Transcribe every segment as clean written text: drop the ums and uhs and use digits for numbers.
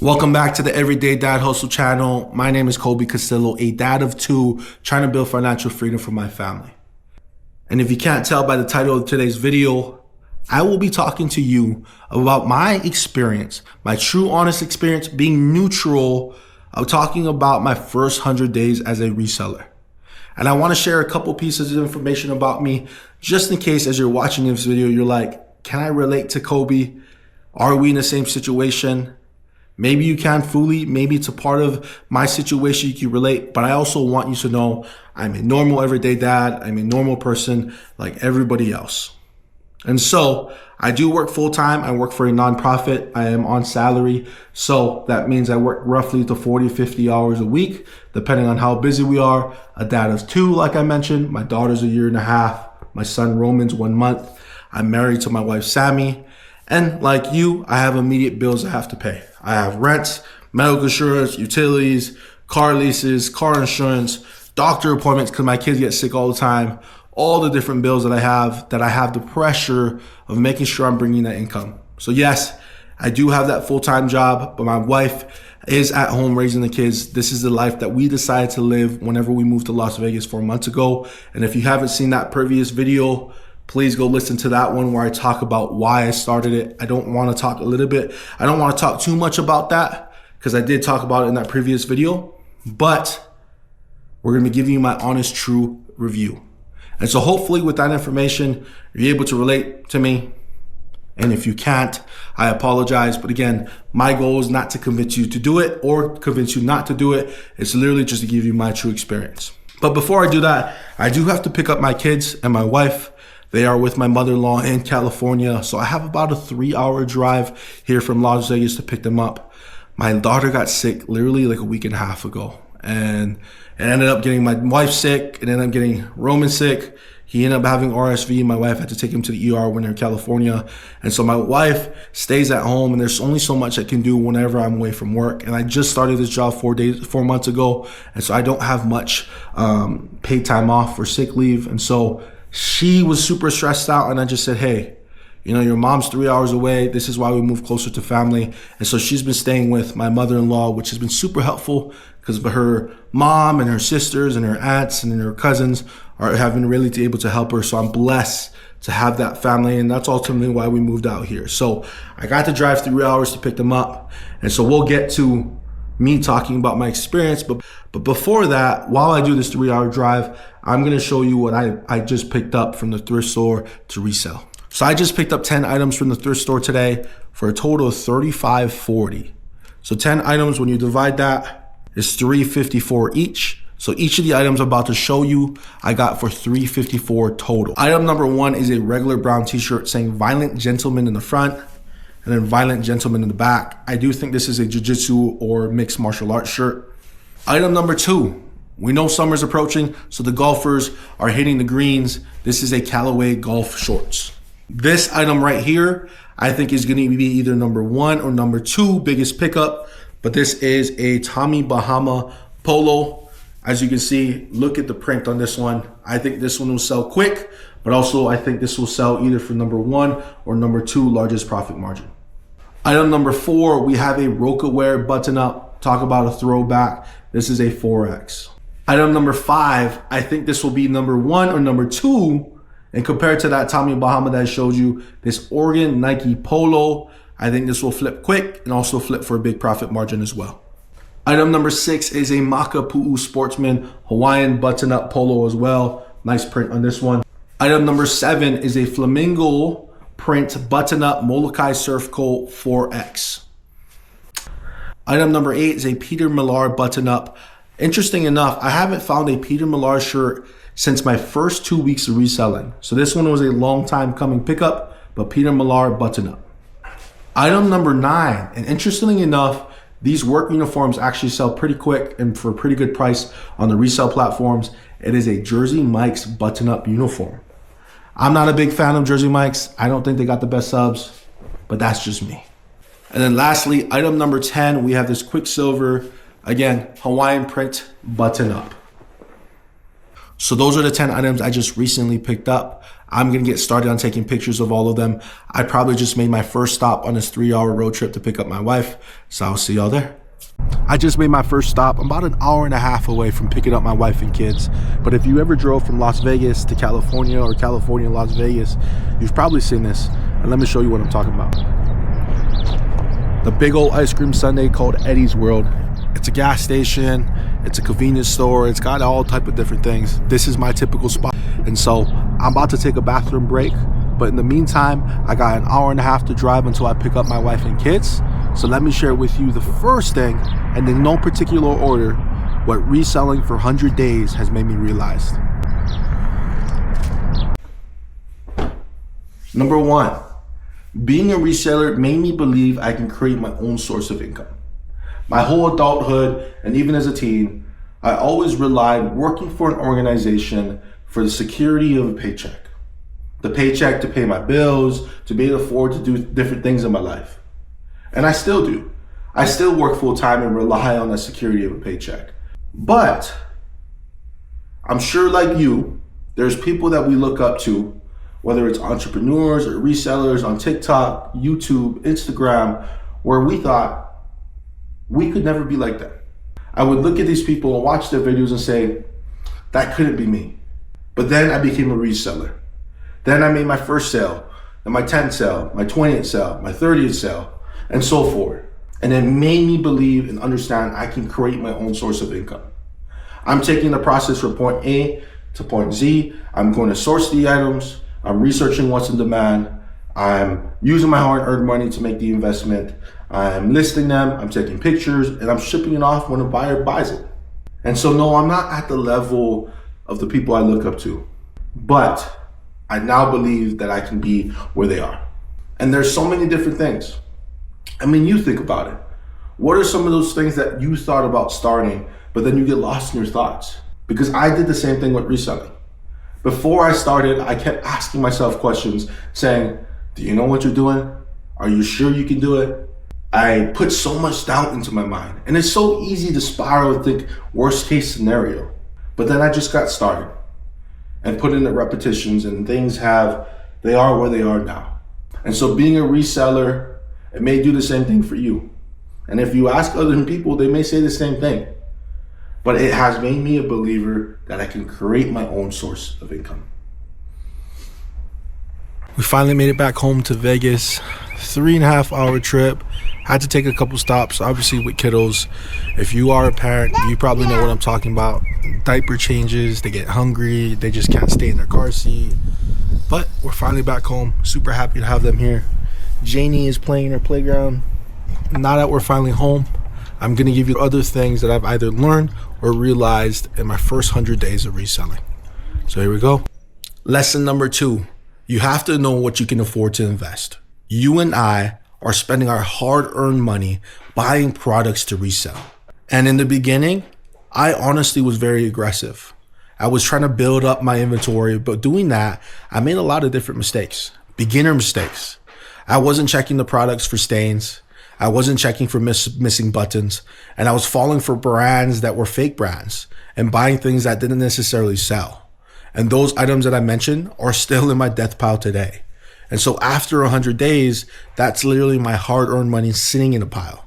Welcome back to the Everyday Dad Hustle channel. My name is Kobe Castillo, a dad of two trying to build financial freedom for my family. And if you can't tell by the title of today's video, I will be talking to you about my experience, my true honest experience, being neutral. I'm talking about my first 100 days as a reseller. And I want to share a couple pieces of information about me, just in case as you're watching this video, you're like, can I relate to Kobe? Are we in the same situation? Maybe you can fully, maybe it's a part of my situation you can relate, but I also want you to know I'm a normal everyday dad. I'm a normal person like everybody else. And so I do work full time. I work for a nonprofit. I am on salary. So that means I work roughly to 40, 50 hours a week, depending on how busy we are. A dad of two, like I mentioned. My daughter's a year and a half. My son Roman's 1 month. I'm married to my wife, Sammy. And like you, I have immediate bills I have to pay. I have rent, medical insurance, utilities, car leases, car insurance, doctor appointments because my kids get sick all the time, all the different bills that I have the pressure of making sure I'm bringing that income. So yes, I do have that full-time job, but my wife is at home raising the kids. This is the life that we decided to live whenever we moved to Las Vegas 4 months ago. And if you haven't seen that previous video, please go listen to that one where I talk about why I started it. I don't want to talk too much about that because I did talk about it in that previous video, but we're going to be giving you my honest, true review. And so hopefully with that information, you're able to relate to me. And if you can't, I apologize. But again, my goal is not to convince you to do it or convince you not to do it. It's literally just to give you my true experience. But before I do that, I do have to pick up my kids and my wife. They are with my mother-in-law in California. So I have about a 3-hour drive here from Las Vegas to pick them up. My daughter got sick literally like a week and a half ago. And it ended up getting my wife sick. It ended up getting Roman sick. He ended up having RSV. My wife had to take him to the ER when they're in California. And so my wife stays at home and there's only so much I can do whenever I'm away from work. And I just started this job 4 months ago. And so I don't have much paid time off or sick leave. And so she was super stressed out, and I just said, hey, you know, your mom's 3 hours away. This is why we moved closer to family. And so she's been staying with my mother-in-law, which has been super helpful because her mom and her sisters and her aunts and her cousins have been really able to help her. So I'm blessed to have that family, and that's ultimately why we moved out here. So I got to drive 3 hours to pick them up. And so we'll get to me talking about my experience. But before that, while I do this 3-hour drive, I'm going to show you what I just picked up from the thrift store to resell. So I just picked up 10 items from the thrift store today for a total of $35.40. So 10 items, when you divide that, is $3.54 each. So each of the items I'm about to show you, I got for $3.54 total. Item number 1 is a regular brown t-shirt saying Violent Gentleman in the front and then Violent Gentleman in the back. I do think this is a jiu-jitsu or mixed martial arts shirt. Item number 2, we know summer's approaching, so the golfers are hitting the greens. This is a Callaway golf shorts. This item right here, I think is gonna be either number 1 or number 2 biggest pickup, but this is a Tommy Bahama polo. As you can see, look at the print on this one. I think this one will sell quick, but also I think this will sell either for number 1 or number 2 largest profit margin. Item number 4, we have a Rocawear button up. Talk about a throwback. This is a 4X. Item number 5, I think this will be number 1 or number 2. And compared to that Tommy Bahama that I showed you, this Oregon Nike polo, I think this will flip quick and also flip for a big profit margin as well. Item number 6 is a Makapu'u Sportsman Hawaiian button-up polo as well. Nice print on this one. Item number 7 is a flamingo print button-up Molokai Surf Coat 4X. Item number 8 is a Peter Millar button-up. Interesting enough, I haven't found a Peter Millar shirt since my first 2 weeks of reselling. So this one was a long time coming pickup, but Peter Millar button-up. Item number 9, and interestingly enough, these work uniforms actually sell pretty quick and for a pretty good price on the resale platforms. It is a Jersey Mike's button-up uniform. I'm not a big fan of Jersey Mike's. I don't think they got the best subs, but that's just me. And then lastly, item number 10, we have this Quicksilver, again, Hawaiian print button-up. So those are the 10 items I just recently picked up. I'm going to get started on taking pictures of all of them. I probably just made my first stop on this 3-hour road trip to pick up my wife. So I'll see y'all there. I just made my first stop. I'm about an hour and a half away from picking up my wife and kids. But if you ever drove from Las Vegas to California or California to Las Vegas, you've probably seen this. And let me show you what I'm talking about. The big old ice cream sundae called Eddie's World. It's a gas station, it's a convenience store, it's got all type of different things. This is my typical spot. And so I'm about to take a bathroom break, but in the meantime, I got an hour and a half to drive until I pick up my wife and kids. So let me share with you the first thing, and in no particular order, what reselling for 100 days has made me realize. Number one, being a reseller made me believe I can create my own source of income. My whole adulthood, and even as a teen, I always relied working for an organization for the security of a paycheck. The paycheck to pay my bills, to be able to afford to do different things in my life. And I still do. I still work full time and rely on the security of a paycheck. But I'm sure like you, there's people that we look up to, whether it's entrepreneurs or resellers on TikTok, YouTube, Instagram, where we thought, we could never be like that. I would look at these people and watch their videos and say, that couldn't be me. But then I became a reseller. Then I made my first sale, and my 10th sale, my 20th sale, my 30th sale, and so forth. And it made me believe and understand I can create my own source of income. I'm taking the process from point A to point Z. I'm going to source the items. I'm researching what's in demand. I'm using my hard-earned money to make the investment. I'm listing them, I'm taking pictures, and I'm shipping it off when a buyer buys it. And so no, I'm not at the level of the people I look up to, but I now believe that I can be where they are. And there's so many different things. I mean, you think about it. What are some of those things that you thought about starting, but then you get lost in your thoughts? Because I did the same thing with reselling. Before I started, I kept asking myself questions saying, do you know what you're doing? Are you sure you can do it? I put so much doubt into my mind, and it's so easy to spiral and think worst case scenario. But then I just got started and put in the repetitions, and they are where they are now. And so being a reseller, it may do the same thing for you. And if you ask other people, they may say the same thing. But it has made me a believer that I can create my own source of income. We finally made it back home to Vegas. 3.5 hour trip. Had to take a couple stops, obviously with kiddos. If you are a parent, you probably know what I'm talking about. Diaper changes, they get hungry, they just can't stay in their car seat. But we're finally back home. Super happy to have them here. Janie is playing in her playground. Now that we're finally home, I'm gonna give you other things that I've either learned or realized in my first 100 days of reselling. So here we go. Lesson number 2. You have to know what you can afford to invest. You and I are spending our hard-earned money buying products to resell. And in the beginning, I honestly was very aggressive. I was trying to build up my inventory, but doing that, I made a lot of different mistakes, beginner mistakes. I wasn't checking the products for stains. I wasn't checking for missing buttons. And I was falling for brands that were fake brands and buying things that didn't necessarily sell. And those items that I mentioned are still in my death pile today. And so after 100 days, that's literally my hard-earned money sitting in a pile.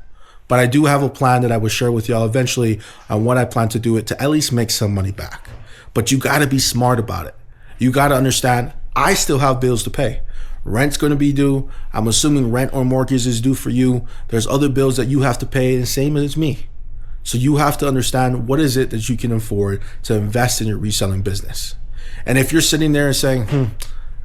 But I do have a plan that I will share with y'all eventually on what I plan to do it to at least make some money back. But you gotta be smart about it. You gotta understand, I still have bills to pay. Rent's gonna be due. I'm assuming rent or mortgage is due for you. There's other bills that you have to pay, and same as me. So you have to understand what is it that you can afford to invest in your reselling business. And if you're sitting there and saying,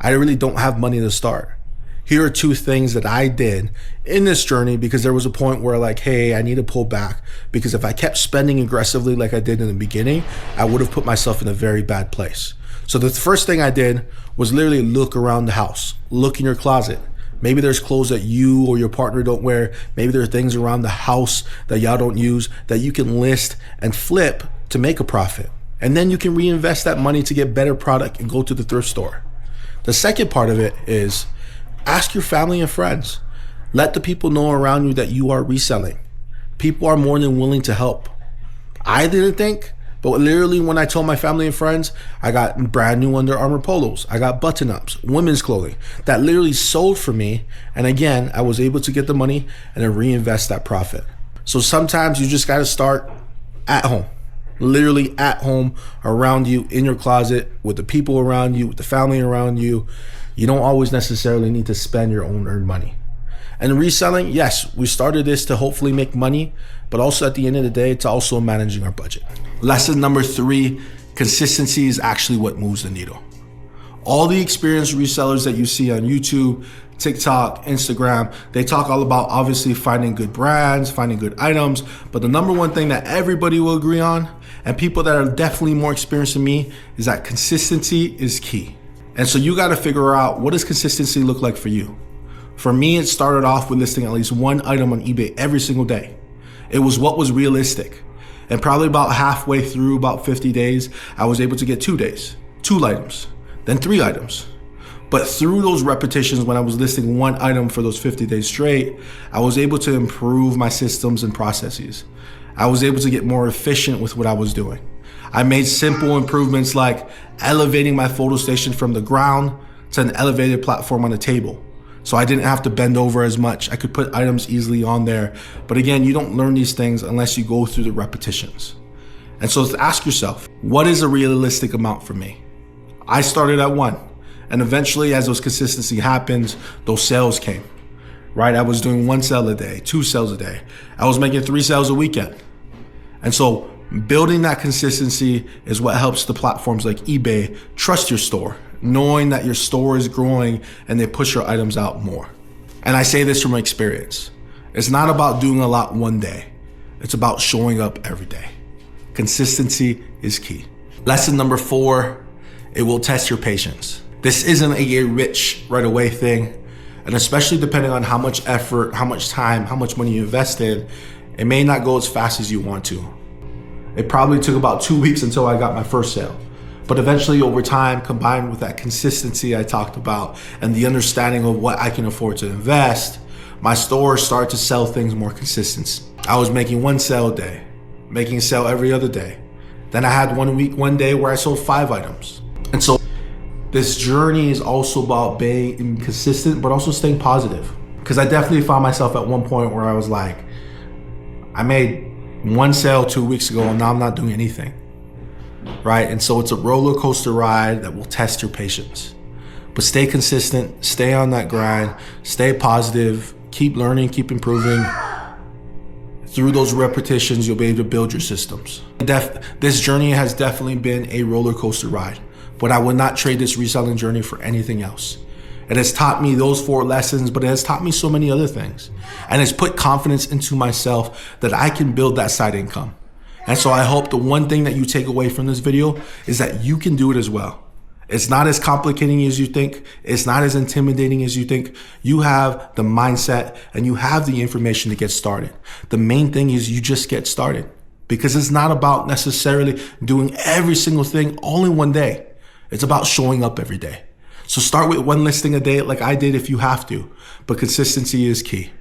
I really don't have money to start, here are 2 things that I did in this journey, because there was a point where like, hey, I need to pull back, because if I kept spending aggressively like I did in the beginning, I would have put myself in a very bad place. So the first thing I did was literally look around the house, look in your closet. Maybe there's clothes that you or your partner don't wear. Maybe there are things around the house that y'all don't use that you can list and flip to make a profit. And then you can reinvest that money to get better product and go to the thrift store. The second part of it is ask your family and friends. Let the people know around you that you are reselling. People are more than willing to help. I didn't think, But literally when I told my family and friends, I got brand new Under Armour polos, I got button ups, women's clothing that literally sold for me. And again, I was able to get the money and then reinvest that profit. So sometimes you just got to start at home, literally at home, around you, in your closet, with the people around you, with the family around you. You don't always necessarily need to spend your own earned money. And reselling, yes, we started this to hopefully make money, but also at the end of the day, it's also managing our budget. Lesson number 3, consistency is actually what moves the needle. All the experienced resellers that you see on YouTube, TikTok, Instagram, they talk all about obviously finding good brands, finding good items, but the number one thing that everybody will agree on, and people that are definitely more experienced than me, is that consistency is key. And so you got to figure out, what does consistency look like for you? For me, it started off with listing at least one item on eBay every single day. It was what was realistic. And probably about halfway through, about 50 days, I was able to get 2 days, 2 items, then 3 items. But through those repetitions, when I was listing one item for those 50 days straight, I was able to improve my systems and processes. I was able to get more efficient with what I was doing. I made simple improvements like elevating my photo station from the ground to an elevated platform on a table. So I didn't have to bend over as much. I could put items easily on there. But again, you don't learn these things unless you go through the repetitions. And so ask yourself, what is a realistic amount for me? I started at 1. And eventually, as those consistency happens, those sales came, right? I was doing 1 sale a day, 2 sales a day. I was making 3 sales a weekend. And so building that consistency is what helps the platforms like eBay trust your store, knowing that your store is growing and they push your items out more. And I say this from experience. It's not about doing a lot one day. It's about showing up every day. Consistency is key. Lesson number 4, it will test your patience. This isn't a get rich right away thing. And especially depending on how much effort, how much time, how much money you invested, it may not go as fast as you want to. It probably took about 2 weeks until I got my first sale. But eventually over time, combined with that consistency I talked about and the understanding of what I can afford to invest, my store started to sell things more consistent. I was making 1 sale a day, making a sale every other day. Then I had 1 week, 1 day where I sold 5 items. And so this journey is also about being consistent, but also staying positive. Because I definitely found myself at one point where I was like, I made 1 sale 2 weeks ago and now I'm not doing anything. Right? And so it's a roller coaster ride that will test your patience. But stay consistent, stay on that grind, stay positive, keep learning, keep improving. Through those repetitions, you'll be able to build your systems. This journey has definitely been a roller coaster ride, but I would not trade this reselling journey for anything else. It has taught me those 4 lessons, but it has taught me so many other things. And it's put confidence into myself that I can build that side income. And so I hope the one thing that you take away from this video is that you can do it as well. It's not as complicating as you think. It's not as intimidating as you think. You have the mindset and you have the information to get started. The main thing is you just get started, because it's not about necessarily doing every single thing all in one day. It's about showing up every day. So start with 1 listing a day like I did if you have to, but consistency is key.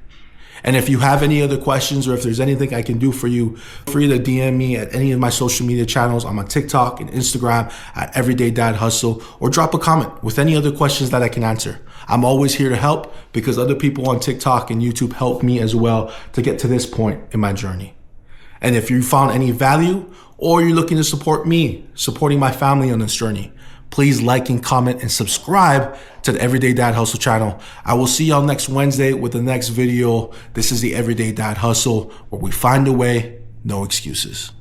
And if you have any other questions or if there's anything I can do for you, feel free to DM me at any of my social media channels. I'm on TikTok and Instagram at Everyday Dad Hustle, or drop a comment with any other questions that I can answer. I'm always here to help, because other people on TikTok and YouTube help me as well to get to this point in my journey. And if you found any value, or you're looking to support me, supporting my family on this journey, please like and comment and subscribe to the Everyday Dad Hustle channel. I will see y'all next Wednesday with the next video. This is the Everyday Dad Hustle, where we find a way, no excuses.